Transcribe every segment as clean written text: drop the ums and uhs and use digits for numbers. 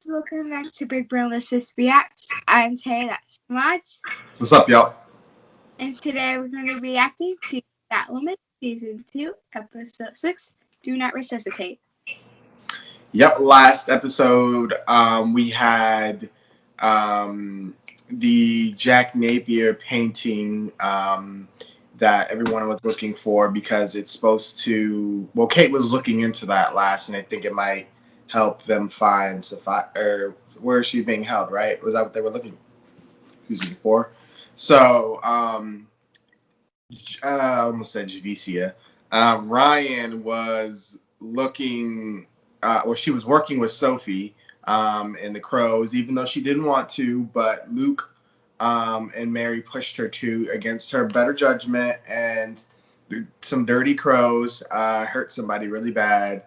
welcome back to Big Brainless Reacts. I'm Tay, that's Samaj. What's up, y'all? And today we're going to be reacting to Batwoman Season 2, Episode 6, Do Not Resuscitate. Yep, last episode we had the Jack Napier painting that everyone was looking for because it's supposed to... Well, Kate was looking into that last, and I think it might help them find where is she being held, right? Was that what they were looking for? So, I almost said Javicia. Ryan was looking... she was working with Sophie and the Crows, even though she didn't want to, but Luke and Mary pushed her to against her better judgment, and some dirty crows hurt somebody really bad.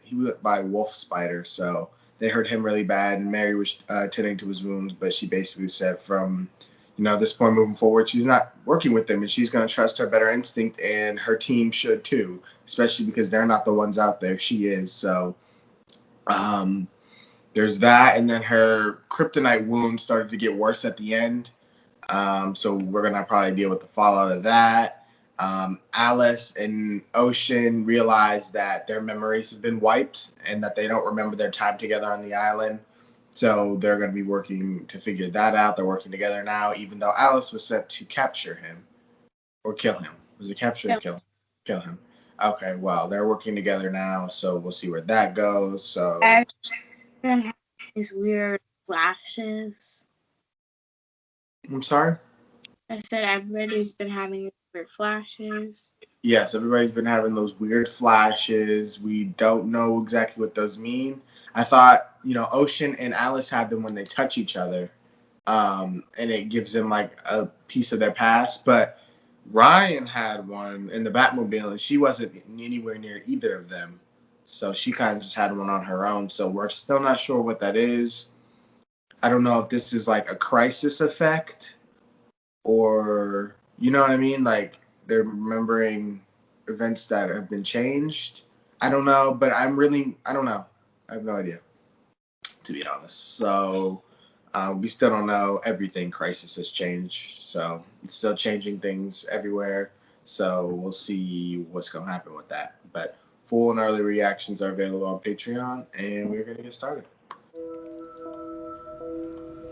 He went by wolf spider, so they hurt him really bad, and Mary was tending to his wounds, but she basically said from this point moving forward, she's not working with them, and she's going to trust her better instinct, and her team should too, especially because they're not the ones out there. She is. So there's that, and then her kryptonite wound started to get worse at the end. So we're going to probably deal with the fallout of that. Alice and Ocean realize that their memories have been wiped and that they don't remember their time together on the island. So they're going to be working to figure that out. They're working together now, even though Alice was sent to capture him or kill him. Was it capture or kill him? Okay, well, they're working together now, so we'll see where that goes. So I've been having these weird flashes. I'm sorry? I said everybody's been having these weird flashes. Yes, everybody's been having those weird flashes. We don't know exactly what those mean. I thought, Ocean and Alice have them when they touch each other, and it gives them like a piece of their past. But Ryan had one in the Batmobile, and she wasn't anywhere near either of them. So she kind of just had one on her own. So we're still not sure what that is. I don't know if this is like a crisis effect or, you know what I mean? Like they're remembering events that have been changed. I don't know, but I don't know. I have no idea, to be honest. So we still don't know everything. Crisis has changed, so it's still changing things everywhere. So we'll see what's going to happen with that. But full and early reactions are available on Patreon, and we're going to get started.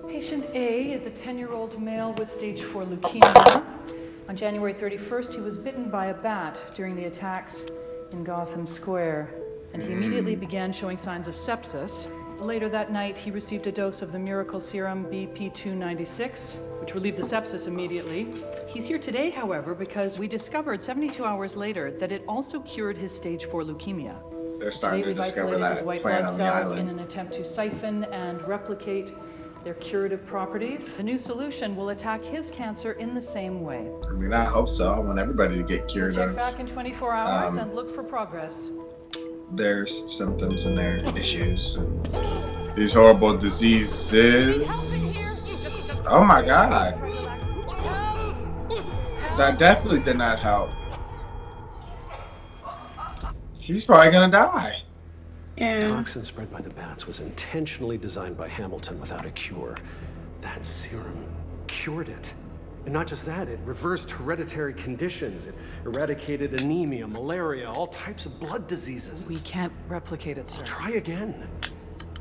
Patient A is a 10-year-old male with stage 4 leukemia. On January 31st, he was bitten by a bat during the attacks in Gotham Square, and he immediately began showing signs of sepsis. Later that night, he received a dose of the miracle serum BP296, which relieved the sepsis immediately. He's here today, however, because we discovered 72 hours later that it also cured his stage 4 leukemia. They're starting to discover His that white plant blood on the cells island. in an attempt to siphon and replicate their curative properties. The new solution will attack his cancer in the same way. I mean, I hope so. I want everybody to get cured Check of back in 24 hours and look for progress. their symptoms and their issues and these horrible diseases. Oh my God. That definitely did not help. He's probably gonna die. Yeah. The toxin spread by the bats was intentionally designed by Hamilton without a cure. That serum cured it. And not just that, it reversed hereditary conditions. It eradicated anemia, malaria, all types of blood diseases. We can't replicate it, sir. Try again.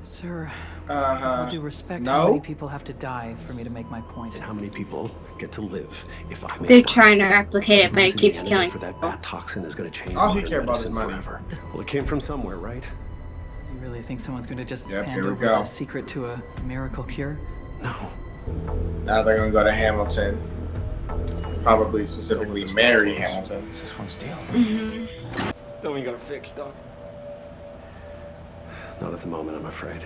Sir, with all due respect, how many people have to die for me to make my point? And how many people get to live if I make They're one? trying to replicate it, but it keeps The killing antidote for that bat toxin is going to change All he modern cared about is medicine money. forever. Well, it came from somewhere, right? You really think someone's going to just Yep, hand here we over go. the secret to a miracle cure? No. Now they're gonna go to Hamilton. Probably specifically Mary Hamilton. This one's deal. Then we got it fixed, Doc. Not at the moment, I'm afraid.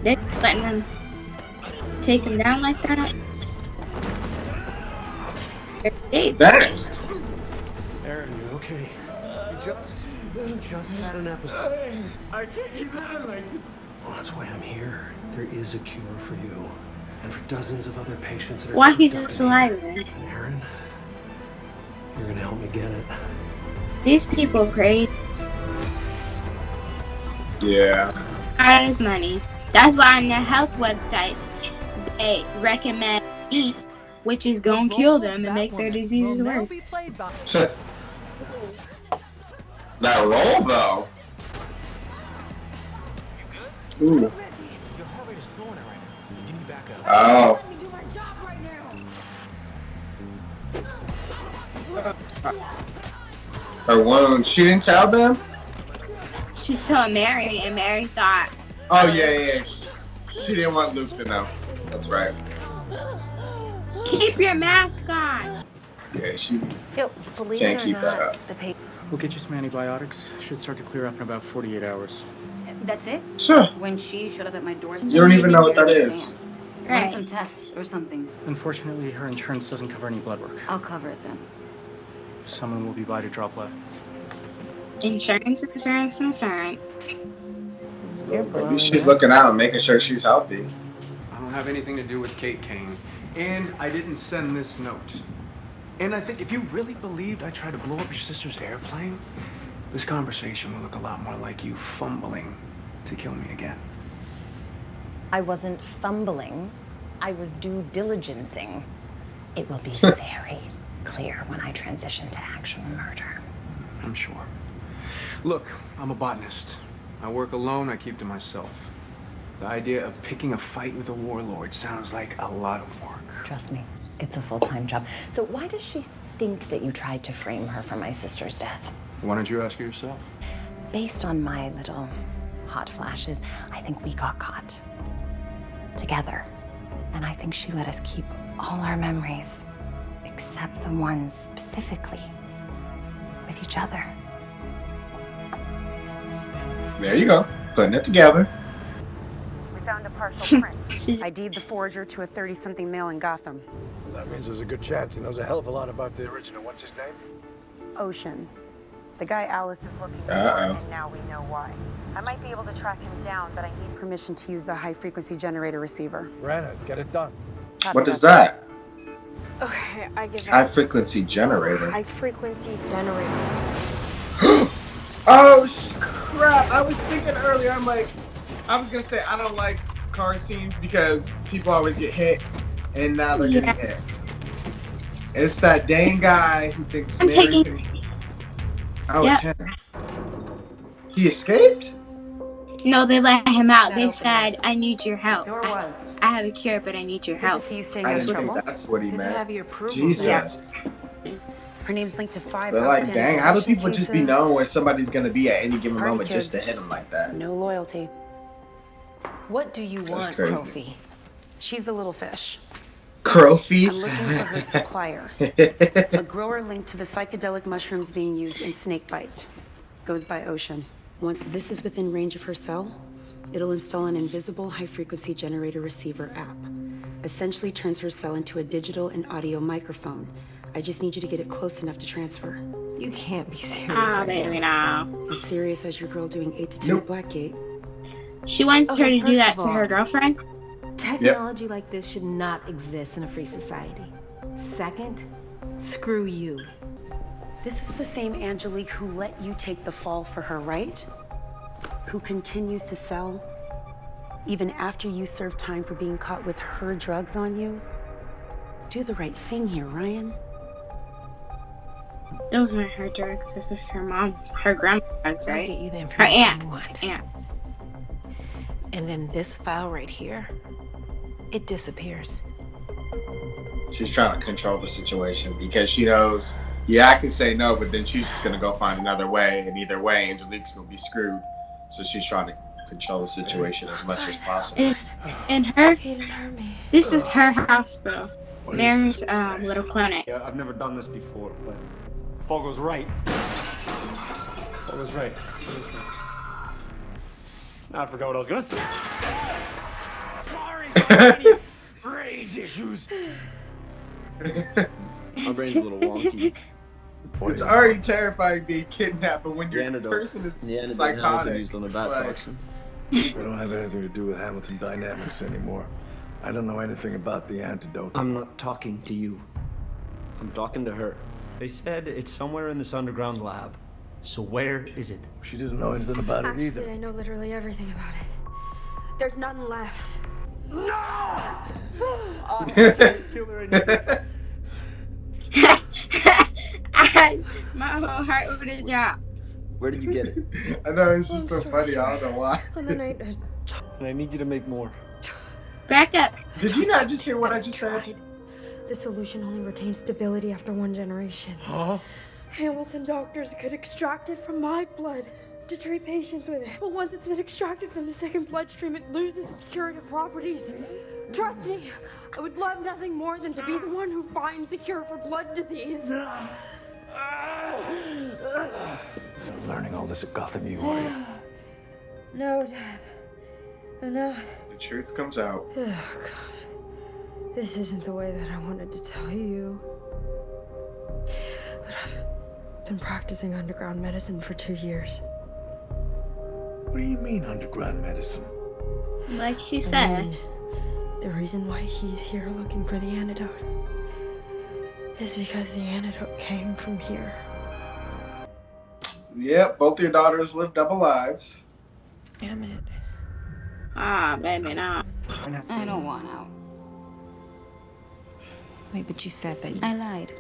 They're letting them take him down like that. They're dead. That Aaron, you okay? You just had an episode. I can't keep living like this. Well, that's why I'm here. There is a cure for you. And for dozens of other patients that are Why he dying. just alive then? Aaron, You're gonna help me get it. These people crazy. Yeah. Hard as money. That's why on their health websites they recommend meat, which is gonna kill them and make their diseases worse. That roll though. Ooh. Oh. Her wound. She didn't tell them? She told Mary, and Mary thought. Oh yeah. She didn't want Luke to know. That's right. Keep your mask on. Yeah, she Believe can't it or keep that not, up. We'll get you some antibiotics. Should start to clear up in about 48 hours. That's it? Sure. When she showed up at my doorstep, You don't even know what didn't that understand. is. Run some tests or something. Unfortunately, her insurance doesn't cover any blood work. I'll cover it then. Someone will be by to draw blood. Insurance. At least she's looking out and making sure she's healthy. I don't have anything to do with Kate Kane. And I didn't send this note. And I think if you really believed I tried to blow up your sister's airplane, this conversation would look a lot more like you fumbling to kill me again. I wasn't fumbling. I was due diligencing. It will be very clear when I transition to actual murder. I'm sure. Look, I'm a botanist. I work alone, I keep to myself. The idea of picking a fight with a warlord sounds like a lot of work. Trust me, it's a full-time job. So why does she think that you tried to frame her for my sister's death? Why don't you ask her yourself? Based on my little hot flashes, I think we got caught together. And I think she let us keep all our memories, except the ones specifically with each other. There you go. Putting it together. We found a partial print. ID'd the forger to a 30-something male in Gotham. That means there's a good chance he knows a hell of a lot about the original. What's his name? Ocean. The guy Alice is looking for, and now we know why. I might be able to track him down, but I need permission to use the high-frequency generator receiver. Rana, get it done. What is that? Okay, I give High frequency generator. High-frequency generator. Oh crap! I was thinking earlier. I was gonna say I don't like car scenes because people always get hit, and now they're getting hit. It's that dang guy who thinks Mary can... Oh, it's him. He escaped? No, they let him out. They said, "I need your help. There was. I have a cure, but I need your help." See you staying I out of didn't trouble. think that's what he Good to meant. have your approval. Jesus. Her name's linked to 5 They're like, outstanding dang, how do possession people just be cases. knowing where somebody's gonna be at any given Party moment just to kids. hit them like that? No loyalty. What do you want, crazy. Profi? She's the little fish. Crowfeet? I'm looking for her supplier. A grower linked to the psychedelic mushrooms being used in snakebite. Goes by Ocean. Once this is within range of her cell, it'll install an invisible high-frequency generator receiver app. Essentially turns her cell into a digital and audio microphone. I just need you to get it close enough to transfer. You can't be serious Oh, baby, no. As serious as your girl doing 8 to 10 at Blackgate. She wants her to do first that of to her all- girlfriend. Technology like this should not exist in a free society. Second, screw you. This is the same Angelique who let you take the fall for her, right? Who continues to sell, even after you serve time for being caught with her drugs on you? Do the right thing here, Ryan. Those weren't her drugs. This was her mom, her grandma's, I'll right? get you the Her information you aunts. want. Aunts. And then this file right here, it disappears. She's trying to control the situation because she knows, yeah, I can say no, but then she's just gonna go find another way, and either way, Angelique's gonna be screwed. So she's trying to control the situation as much as possible. And her, It didn't hurt me. this is her hospital. What is Mary's this place? little clinic. Yeah, I've never done this before, but if all goes right, all goes right. Now I forgot what I was gonna say. Sorry, brain issues. My brain's a little wonky. It's already terrifying being kidnapped, but when The your antidote. person is The antidote psychotic, Hamilton used on the it's bat like- toxin. We don't have anything to do with Hamilton dynamics anymore. I don't know anything about the antidote. I'm not talking to you. I'm talking to her. They said it's somewhere in this underground lab. So where is it? She doesn't know anything about it either. Actually, I know literally everything about it. There's none left. My whole heart would have dropped. Where did you get it? I know, it's just so funny. I don't know why. On the night And I need you to make more. Back up. Did you not just hear what I just said? The solution only retains stability after 1 generation. Huh? Hamilton doctors could extract it from my blood to treat patients with it. But once it's been extracted from the second bloodstream, it loses its curative properties. Trust me, I would love nothing more than to be the one who finds the cure for blood disease. Learning all this at Gotham, you are you? No, Dad. No. The truth comes out. Oh, God. This isn't the way that I wanted to tell you. But I've been practicing underground medicine for 2 years. What do you mean, underground medicine? Like she said. The reason why he's here looking for the antidote is because the antidote came from here. Yep, both your daughters live double lives. Damn it. Ah, baby, nah. I don't want out. Wait, but you said that I lied.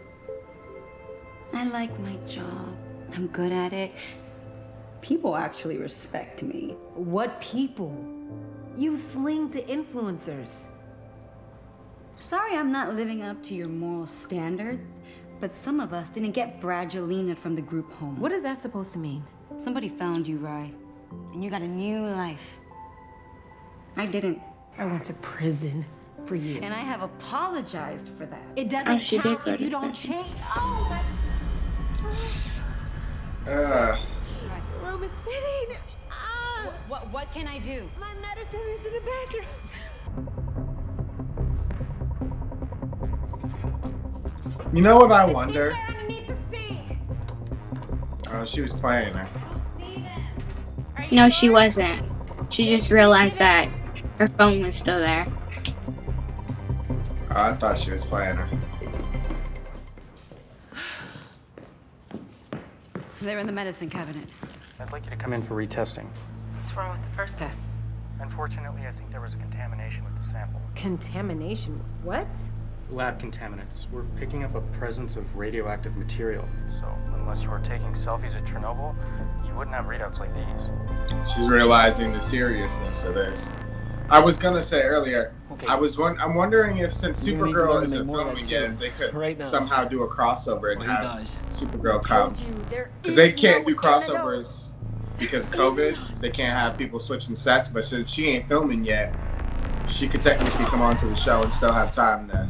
I like my job. I'm good at it. People actually respect me. What people? You fling to influencers. Sorry I'm not living up to your moral standards, but some of us didn't get Bradgelina from the group home. What is that supposed to mean? Somebody found you, Rye, and you got a new life. I didn't. I went to prison for you. And I have apologized for that. It doesn't she count did if you don't change. Oh my... The room is spinning. What can I do? My medicine is in the bedroom. You know what I wonder? They're underneath the sink. Oh, she was playing her. No, she wasn't. She just realized that her phone was still there. Oh, I thought she was playing her. They're in the medicine cabinet. I'd like you to come in for retesting. What's wrong with the first test? Unfortunately, I think there was a contamination with the sample. Contamination? What? Lab contaminants. We're picking up a presence of radioactive material. So, unless you were taking selfies at Chernobyl, you wouldn't have readouts like these. She's realizing the seriousness of this. I was gonna say earlier, Okay. I'm wondering if since You're gonna need to Supergirl learn to isn't make more of filming that yet, serum if they could right now. somehow do a crossover and Well, he have dies. Supergirl come. Because they can't do crossovers because COVID. They can't have people switching sets, but since she ain't filming yet, she could technically come onto the show and still have time to.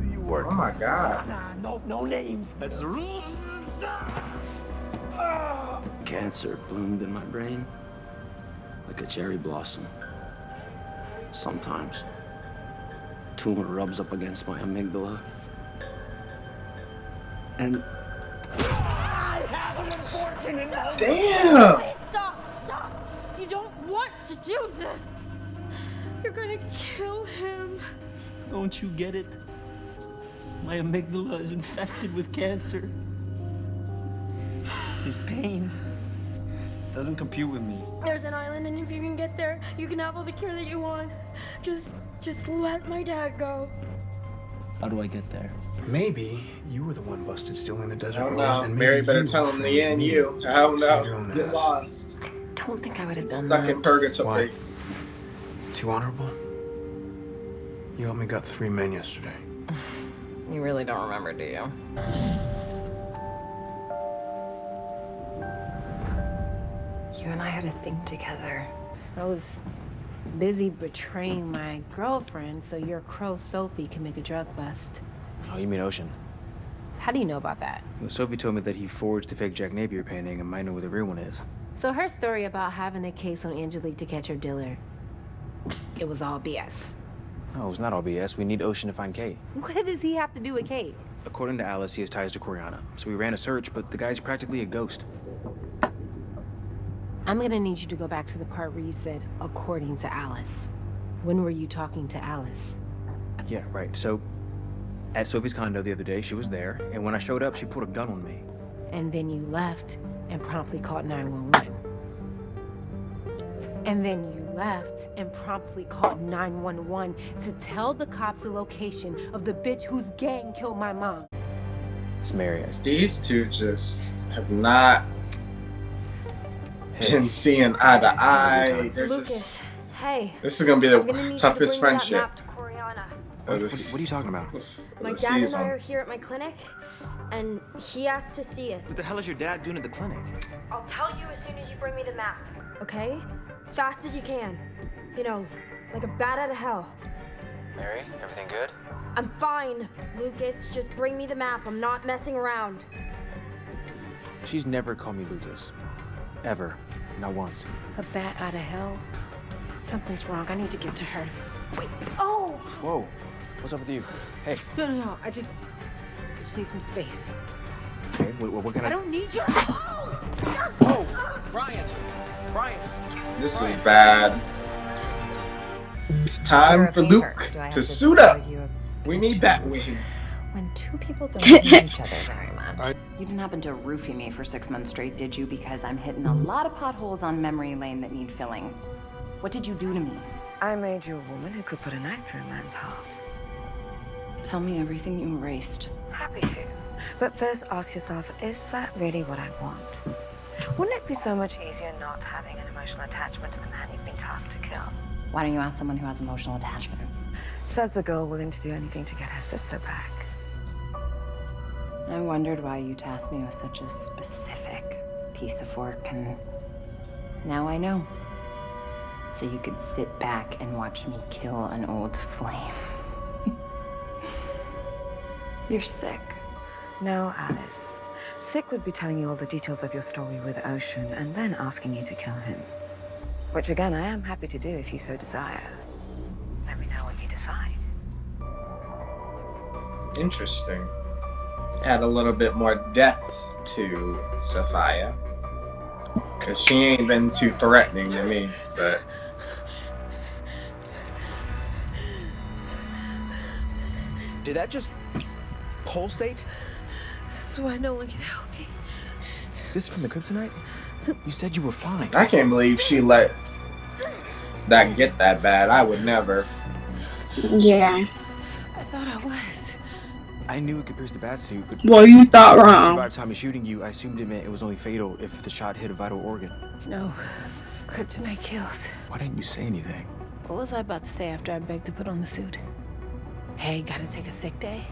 You work. Oh my God. No names. That's the rules. Cancer bloomed in my brain like a cherry blossom. Sometimes, tumor rubs up against my amygdala. And I have an unfortunate moment. Damn! Please stop! You don't want to do this! You're gonna kill him. Don't you get it? My amygdala is infested with cancer. His pain doesn't compute with me. There's an island and you can get there. You can have all the care that you want. Just let my dad go. How do I get there? Maybe you were the one busted stealing the desert I don't rose, know. and Mary maybe better you tell were him the framing end. me You. I don't to save your know. own Get ass. lost. Don't think I would have done Stuck that. in purgatory. Why? Too honorable? You helped me got 3 men yesterday. You really don't remember, do you? You and I had a thing together. I was busy betraying my girlfriend so your crow Sophie can make a drug bust. Oh, you mean Ocean? How do you know about that? Well, Sophie told me that he forged the fake Jack Napier painting and might know where the real one is. So her story about having a case on Angelique to catch her dealer, it was all BS. No, it's not all BS. We need Ocean to find Kate. What does he have to do with Kate? According to Alice, he has ties to Coriana. So we ran a search, but the guy's practically a ghost. I'm gonna need you to go back to the part where you said, according to Alice. When were you talking to Alice? Yeah, right. So At Sophie's condo the other day, she was there, and when I showed up, she pulled a gun on me. And then you left and promptly called 911. And then you left and promptly called 911 to tell the cops the location of the bitch whose gang killed my mom. It's Mary. These two just have not been seeing eye to eye. They're Lucas, just. hey. This is gonna be I'm the gonna need you to toughest bring that friendship. map to Coriana. Of What this, are you talking about? My the dad and season. I are here at my clinic, and he asked to see it. What the hell is your dad doing at the clinic? I'll tell you as soon as you bring me the map, okay? Fast as you can. You know, like a bat out of hell. Mary, everything good? I'm fine, Lucas. Just bring me the map. I'm not messing around. She's never called me Lucas. Ever. Not once. A bat out of hell? Something's wrong. I need to get to her. Wait. Oh! Whoa. What's up with you? Hey. No. I just need some space. Okay, what can I... I don't need your... Oh! Whoa! Brian! This is bad. It's time for Luke to suit up. We need Batwoman. When two people don't know each other very much. You didn't happen to roofie me for 6 months straight, did you? Because I'm hitting a lot of potholes on memory lane that need filling. What did you do to me? I made you a woman who could put a knife through a man's heart. Tell me everything you erased. Happy to. But first ask yourself, is that really what I want? Wouldn't it be so much easier not having an emotional attachment to the man you've been tasked to kill? Why don't you ask someone who has emotional attachments? Says the girl willing to do anything to get her sister back. I wondered why you tasked me with such a specific piece of work, and now I know. So you could sit back and watch me kill an old flame. You're sick. No, Alice. Sick would be telling you all the details of your story with Ocean and then asking you to kill him. Which, again, I am happy to do if you so desire. Let me know what you decide. Interesting. Add a little bit more depth to Sophia. Because she ain't been too threatening to me, but... Did that just pulsate? This is why no one can help me. This is from the kryptonite? You said you were fine. I can't believe she let that get that bad. I would never. Yeah. I thought I was. I knew it could pierce the bat suit, but... Well, you thought If I wrong. survived Tommy shooting you, I assumed it meant it was only fatal if the shot hit a vital organ. No. Kryptonite kills. Why didn't you say anything? What was I about to say after I begged to put on the suit? Hey, gotta take a sick day?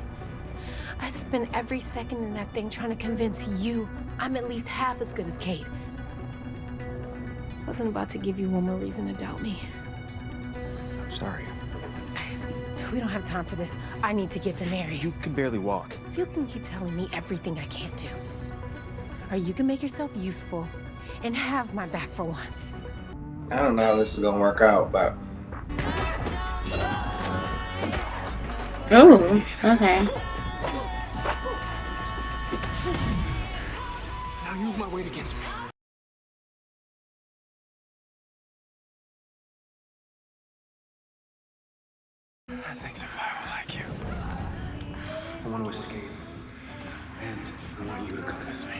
I spend every second in that thing trying to convince you I'm at least half as good as Kate. Wasn't about to give you one more reason to doubt me. I'm sorry. We don't have time for this. I need to get to Mary. You can barely walk. If you can keep telling me everything I can't do, or you can make yourself useful and have my back for once. I don't know how this is gonna work out, but... Oh, okay. Now use my weight against me. I think Sophia will like you. I want to escape. And I want you to come with me.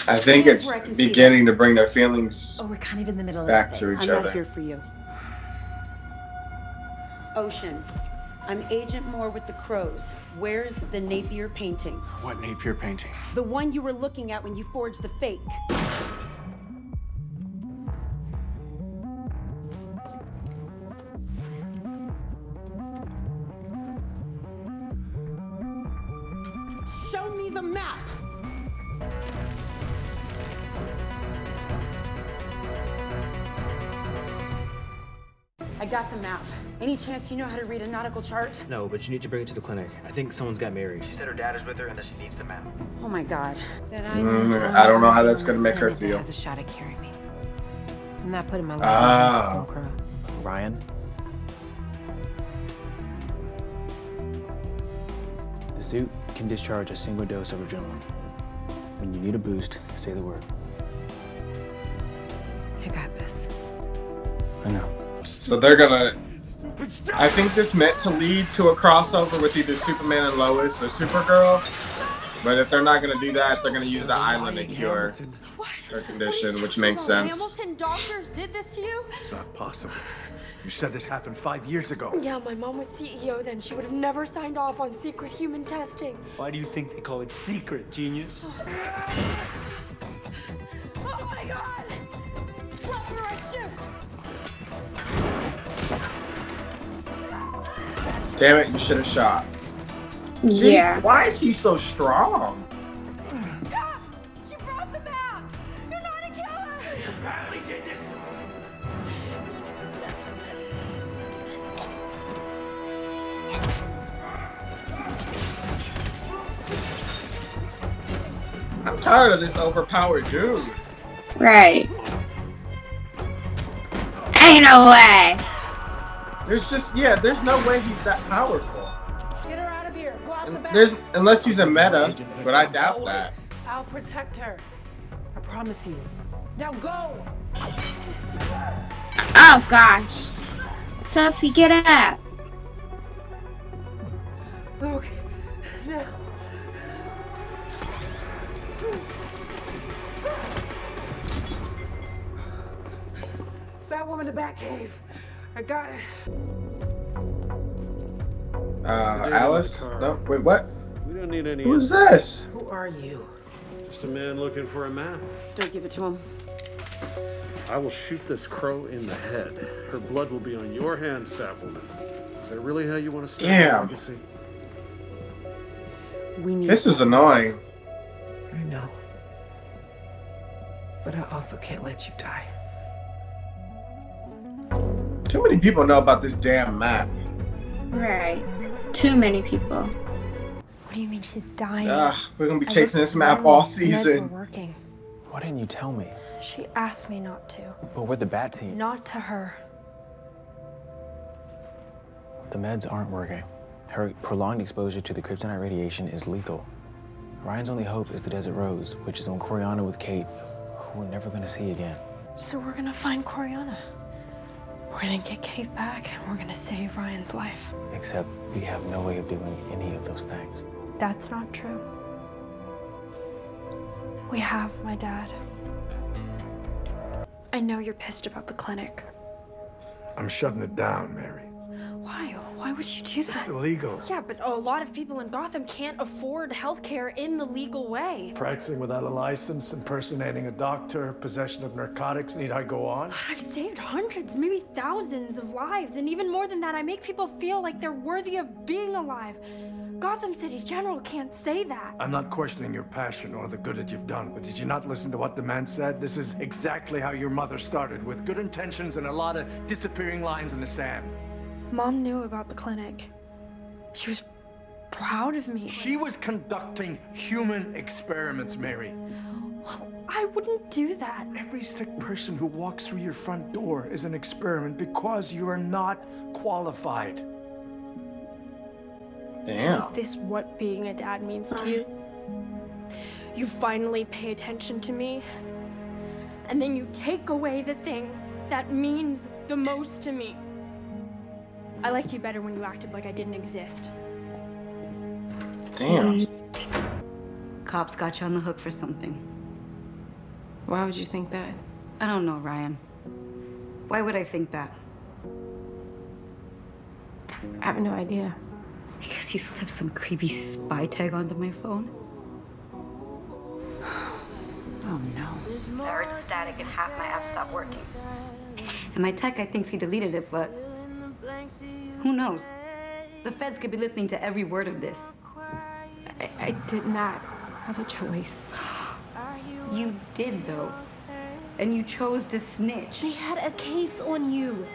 I think it's beginning to bring their feelings Oh, we're kind of in the middle back of to each I'm other. not here for you. Ocean, I'm Agent Moore with the Crows. Where's the Napier painting? What Napier painting? The one you were looking at when you forged the fake. Show me the map! I got the map. Any chance you know how to read a nautical chart? No, but you need to bring it to the clinic. I think someone's got Mary. She said her dad is with her and that she needs the map. Oh my God. I don't know how that's gonna make her feel. Has a shot at curing me. I'm not putting my life Ah. on some crow. Ryan? The suit can discharge a single dose of adrenaline. When you need a boost, say the word. I got this. I know. So they're gonna I think this meant to lead to a crossover with either Superman and Lois or Supergirl. But if they're not going to do that, they're going to use the island to cure her condition, which makes sense. Hamilton doctors did this to you? It's not possible. You said this happened 5 years ago. Yeah, my mom was CEO then. She would have never signed off on secret human testing. Why do you think they call it secret, genius? Oh my God! Drop her, I shoot! Damn it, you should have shot. Yeah. Gee, why is he so strong? Stop! She brought the map! You're not a killer! You badly did this! I'm tired of this overpowered dude. Right. Ain't no way. There's no way he's that powerful. Get her out of here. Go out the back. Unless he's a meta, but I doubt that. I'll protect her. I promise you. Now go. Oh gosh. Sophie, get up. Okay. Now. Batwoman, the Batcave. I got it. Alice? No, wait, what? We don't need any. Who's this? Who are you? Just a man looking for a map. Don't give it to him. I will shoot this crow in the head. Her blood will be on your hands, Batwoman. Is that really how you want to start? Damn. This is annoying. I know. But I also can't let you die. Too many people know about this damn map. Right. Too many people. What do you mean she's dying? We're gonna be chasing this map all season. Working. Why didn't you tell me? She asked me not to. But we're the Bat Team. Not to her. The meds aren't working. Her prolonged exposure to the kryptonite radiation is lethal. Ryan's only hope is the Desert Rose, which is on Coriana with Kate, who we're never gonna see again. So we're gonna find Coriana. We're gonna get Kate back, and we're gonna save Ryan's life. Except we have no way of doing any of those things. That's not true. We have my dad. I know you're pissed about the clinic. I'm shutting it down, Mary. Why? Why would you do that? It's illegal. Yeah, but a lot of people in Gotham can't afford healthcare in the legal way. Practicing without a license, impersonating a doctor, possession of narcotics. Need I go on? I've saved hundreds, maybe thousands of lives, and even more than that, I make people feel like they're worthy of being alive. Gotham City General can't say that. I'm not questioning your passion or the good that you've done, but did you not listen to what the man said? This is exactly how your mother started, with good intentions and a lot of disappearing lines in the sand. Mom knew about the clinic. She was proud of me. She was conducting human experiments, Mary. Well, I wouldn't do that. Every sick person who walks through your front door is an experiment because you are not qualified. Damn. Is this what being a dad means to you? You finally pay attention to me, and then you take away the thing that means the most to me. I liked you better when you acted like I didn't exist. Damn. Cops got you on the hook for something. Why would you think that? I don't know, Ryan. Why would I think that? I have no idea. Because you slipped some creepy spy tag onto my phone? Oh no. I heard static and half my app stopped working. And my tech guy thinks he deleted it, but who knows? The feds could be listening to every word of this. I did not have a choice. You did, though. And you chose to snitch. They had a case on you.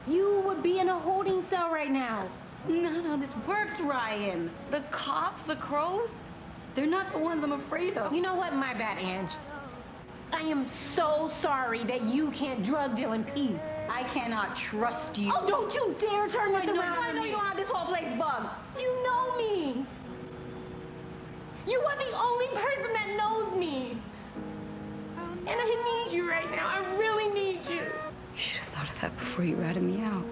You would be in a holding cell right now. None of this works, Ryan. The cops, the crows, they're not the ones I'm afraid of. You know what? My bad, Ange. I am so sorry that you can't drug deal in peace. I cannot trust you. Oh, don't you dare turn this around. I know you don't have this whole place bugged. You know me. You are the only person that knows me. And I need you right now. I really need you. You should have thought of that. that before you ratted me out.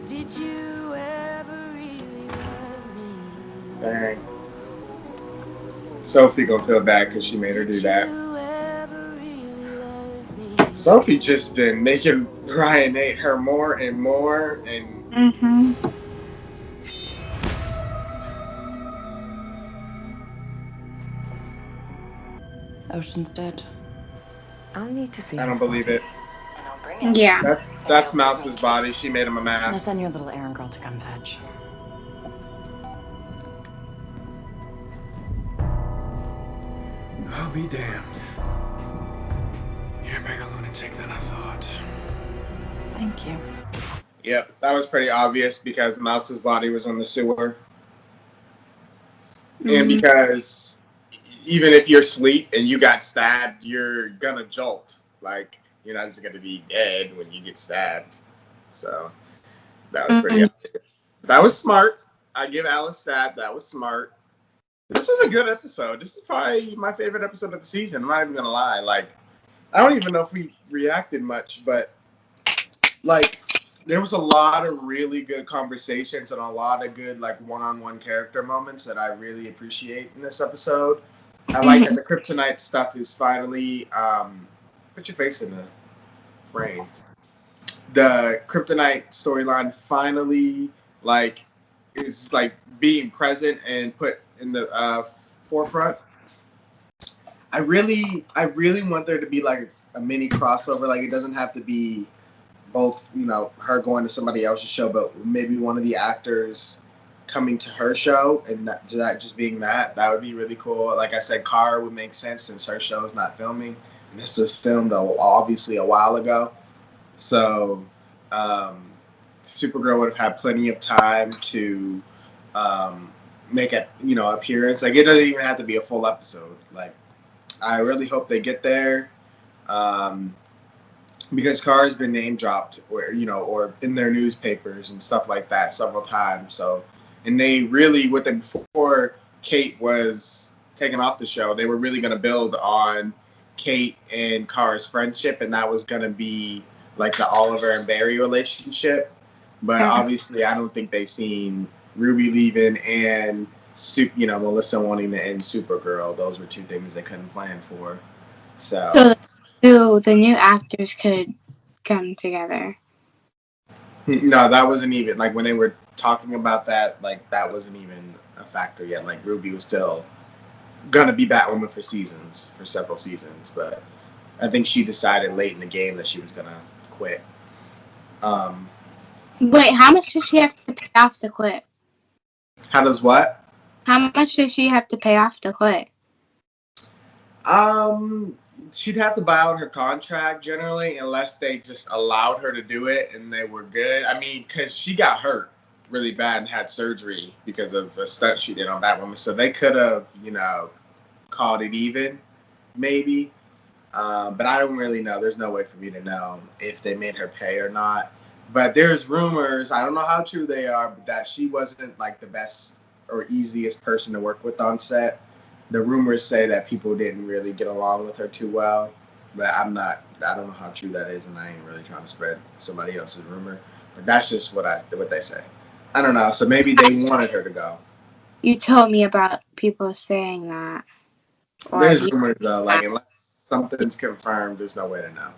Did you ever really love me? Dang. Sophie gonna feel bad because she made her do that. Sophie just been making Ryan hate her more and more, and Ocean's dead. I'll need to see I don't his believe body. it. And I'll bring it. Yeah. That's Mouse's body. She made him a I'm gonna mask. send your little errand girl to come fetch. I'll be damned. You're a bigger lunatic than I thought. Thank you. Yep, that was pretty obvious because Mouse's body was on the sewer. And because even if you're asleep and you got stabbed, you're gonna jolt. Like, you're not just gonna be dead when you get stabbed. So that was pretty obvious. That was smart. I give Alice that. That was smart. This was a good episode. This is probably my favorite episode of the season. I'm not even gonna lie. Like, I don't even know if we reacted much, but like, there was a lot of really good conversations and a lot of good like one-on-one character moments that I really appreciate in this episode. I like that the Kryptonite stuff is finally put your face in the frame. The Kryptonite storyline finally like is like being present and put in the forefront. I really want there to be like a mini crossover. Like, it doesn't have to be both, you know, her going to somebody else's show, but maybe one of the actors coming to her show and that just being that would be really cool. Like I said, Kara would make sense since her show is not filming, and this was filmed obviously a while ago. So Supergirl would have had plenty of time to make a appearance. Like, it doesn't even have to be a full episode. Like, I really hope they get there. Because Kara's been name dropped or in their newspapers and stuff like that several times. So, and they really, before Kate was taken off the show, they were really going to build on Kate and Kara's friendship, and that was going to be like the Oliver and Barry relationship. But obviously, I don't think they've seen Ruby leaving and Melissa wanting to end Supergirl. Those were two things they couldn't plan for. So the new actors could come together. No, that wasn't even, like, when they were talking about that, like, that wasn't even a factor yet. Like, Ruby was still gonna be Batwoman for several seasons, but I think she decided late in the game that she was gonna quit. Wait, how much does she have to pay off to quit? How does what? How much does she have to pay off to quit? She'd have to buy out her contract generally, unless they just allowed her to do it and they were good. I mean, because she got hurt really bad and had surgery because of a stunt she did on Batwoman. So they could have, called it even, maybe. But I don't really know. There's no way for me to know if they made her pay or not. But there's rumors, I don't know how true they are, but that she wasn't like the best or easiest person to work with on set. The rumors say that people didn't really get along with her too well, but I don't know how true that is, and I ain't really trying to spread somebody else's rumor. But that's just what they say. I don't know. So maybe they wanted her to go. You told me about people saying that. There's rumors though, like, unless something's confirmed, there's no way to know.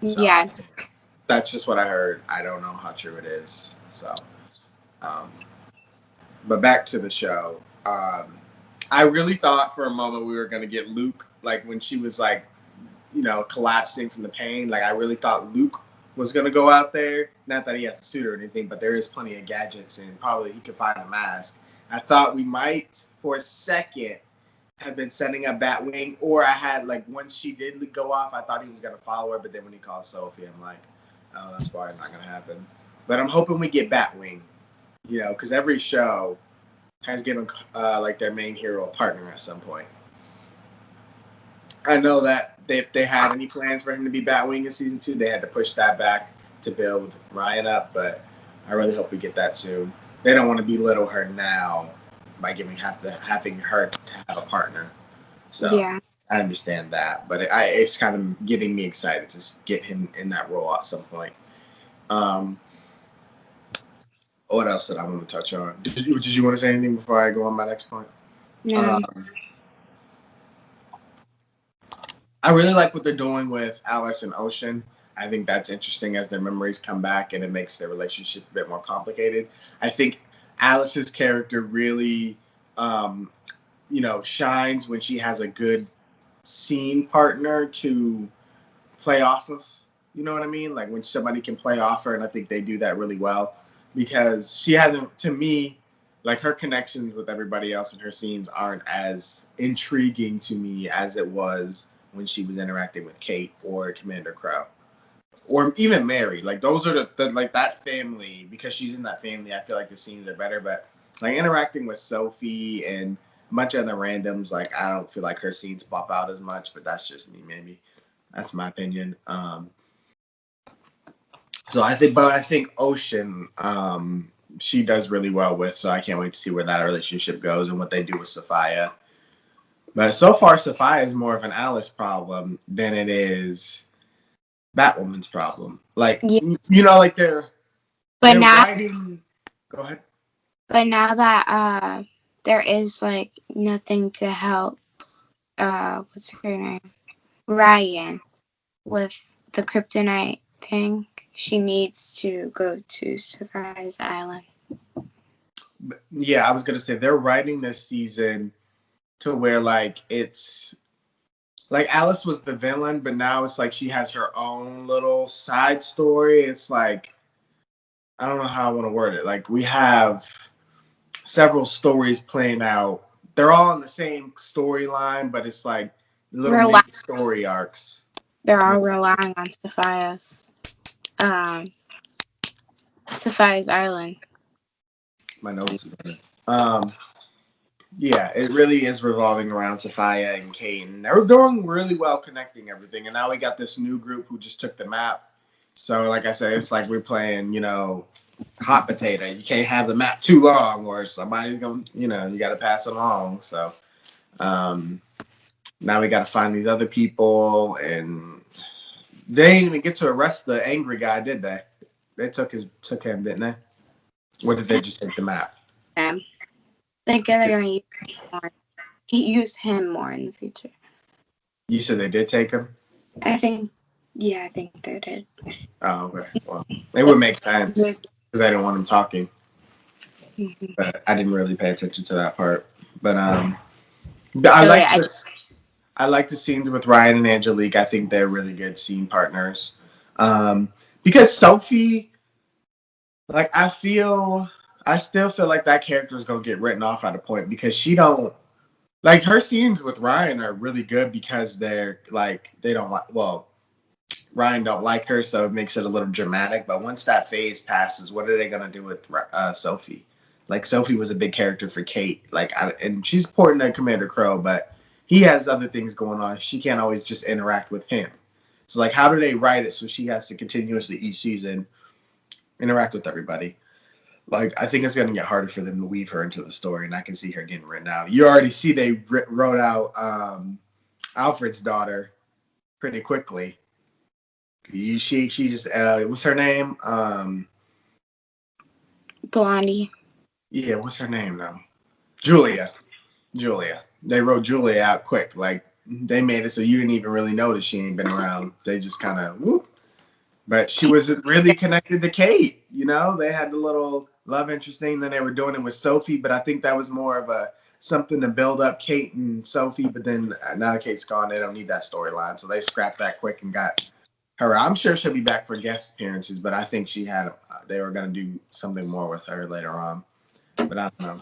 So, yeah. That's just what I heard. I don't know how true it is. So, but back to the show. I really thought for a moment we were going to get Luke, like, when she was, like, collapsing from the pain. Like, I really thought Luke was going to go out there. Not that he has a suit or anything, but there is plenty of gadgets, and probably he could find a mask. I thought we might, for a second, have been setting up Batwing, or I had, like, once she did go off, I thought he was going to follow her, but then when he called Sophie, I'm like, oh, that's probably not going to happen. But I'm hoping we get Batwing, because every show has given like their main hero a partner at some point. I know that if they had any plans for him to be Batwing in season 2, they had to push that back to build Ryan up, but I really hope we get that soon. They don't want to belittle her now by having her to have a partner. So yeah. I understand that, but it's kind of getting me excited to get him in that role at some point. What else did I want to touch on? Did you want to say anything before I go on my next point? No. I really like what they're doing with Alice and Ocean. I think that's interesting as their memories come back and it makes their relationship a bit more complicated. I think Alice's character really, shines when she has a good scene partner to play off of. You know what I mean? Like when somebody can play off her, and I think they do that really well because she hasn't, to me, like her connections with everybody else in her scenes aren't as intriguing to me as it was when she was interacting with Kate or Commander Crow or even Mary. Like those are the like that family, because she's in that family. I feel like the scenes are better, but like interacting with Sophie and a bunch of other randoms, like I don't feel like her scenes pop out as much, but that's just me, maybe. That's my opinion. So I think Ocean, she does really well with, so I can't wait to see where that relationship goes and what they do with Sophia. But so far, Sophia is more of an Alice problem than it is Batwoman's problem. Like, like they're writing. Go ahead. But now that there is like nothing to help, what's her name, Ryan, with the kryptonite thing, she needs to go to Surprise Island. Yeah, I was gonna say they're writing this season to where like it's like Alice was the villain, but now it's like she has her own little side story. It's like I don't know how I want to word it. Like we have several stories playing out. They're all in the same storyline, but it's like little mini story arcs. They're all relying on Sophia's Island. My notes. Yeah, it really is revolving around Sophia and Kate. And they're doing really well connecting everything. And now we got this new group who just took the map. So, like I said, it's like we're playing, hot potato. You can't have the map too long or somebody's going to, you got to pass it along. So, now we got to find these other people. And they didn't even get to arrest the angry guy, did they? They took him, didn't they? Or did they just take the map? I think they're going to use him more in the future. You said they did take him? I think they did. Oh, okay. Well, it would make sense because I didn't want him talking. Mm-hmm. But I didn't really pay attention to that part. But I like the scenes with Ryan and Angelique. I think they're really good scene partners. Because Sophie, like I still feel like that character is gonna get written off at a point because she don't like her scenes with Ryan are really good because they're like Ryan don't like her, so it makes it a little dramatic. But once that phase passes, what are they gonna do with Sophie? Like Sophie was a big character for Kate, and she's important to Commander Crow, but he has other things going on. She can't always just interact with him. So like, how do they write it so she has to continuously each season interact with everybody? Like, I think it's going to get harder for them to weave her into the story, and I can see her getting written out. You already see they wrote out Alfred's daughter pretty quickly. She just what's her name? Blondie. Yeah, what's her name now? Julia. They wrote Julia out quick. Like they made it so you didn't even really notice she ain't been around. They just kind of whoop. But she was really connected to Kate. They had the little love interest thing. Then they were doing it with Sophie, but I think that was more of something to build up Kate and Sophie. But then now that Kate's gone, they don't need that storyline, so they scrapped that quick and got her. I'm sure she'll be back for guest appearances, but I think they were gonna do something more with her later on. But I don't know.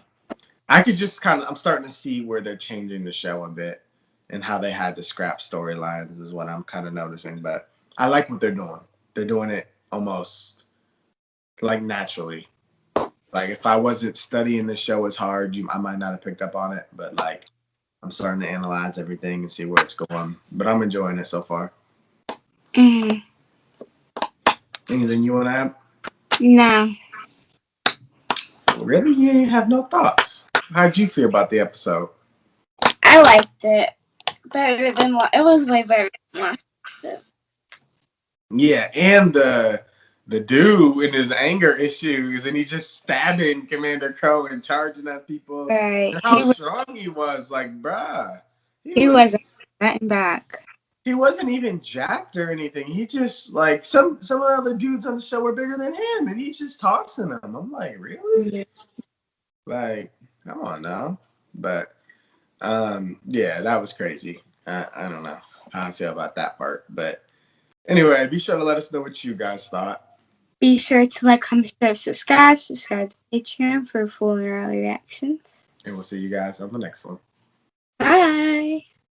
I could just I'm starting to see where they're changing the show a bit and how they had to scrap storylines is what I'm kind of noticing. But I like what they're doing. They're doing it almost like naturally. Like if I wasn't studying the show as hard, I might not have picked up on it. But like I'm starting to analyze everything and see where it's going. But I'm enjoying it so far. Mm-hmm. Anything you want to add? No. Really? You have no thoughts? How'd you feel about the episode? I liked it, better than what it was way better than what. Yeah, and the dude in his anger issues, and he's just stabbing Commander Crow and charging at people. Right. And how strong he was, like, bruh. He wasn't fighting back. He wasn't even jacked or anything. He just, like, some of the other dudes on the show were bigger than him, and he's just tossing them. I'm like, really? Yeah. Like, come on now. But, yeah, that was crazy. I don't know how I feel about that part. But anyway, be sure to let us know what you guys thought. Be sure to like, comment, share, subscribe to Patreon for full and early reactions. And we'll see you guys on the next one. Bye.